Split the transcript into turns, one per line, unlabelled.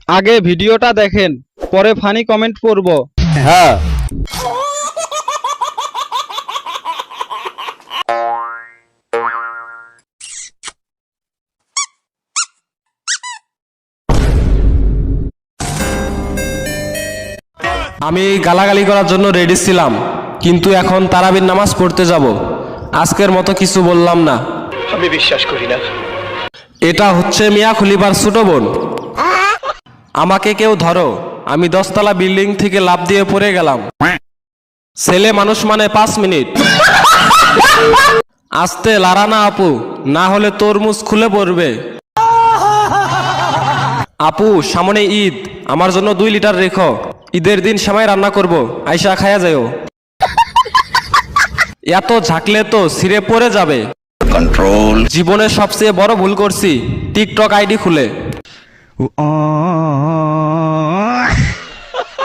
আগে ভিডিওটা দেখেন, পরে ফানি কমেন্ট করব।
হ্যাঁ, আমি গালাগালি করার জন্য রেডি ছিলাম, কিন্তু এখন তারাবির নামাজ পড়তে যাব। আজকের মতো কিছু বললাম না।
আমি বিশ্বাস করি না।
এটা হচ্ছে মিয়া খলিফার ছোট বোন। আমাকে কেউ ধরো, আমি 10তলা বিল্ডিং থেকে লাফ দিয়ে পড়ে গেলাম। ছেলে মানুষ মানে 5 মিনিট। আস্তে লারা না আপু, না হলে তরমুজ খুলে পড়বে। আপু সামনে ঈদ, আমার জন্য 2 লিটার রেখো। ঈদের দিন সেমাই রান্না করব, আইসা খায়া যাও। এত ঝাঁকলে তো ছিঁড়ে পড়ে যাবে।
কন্ট্রোল।
জীবনের সবচেয়ে বড় ভুল করছি টিকটক আইডি খুলে।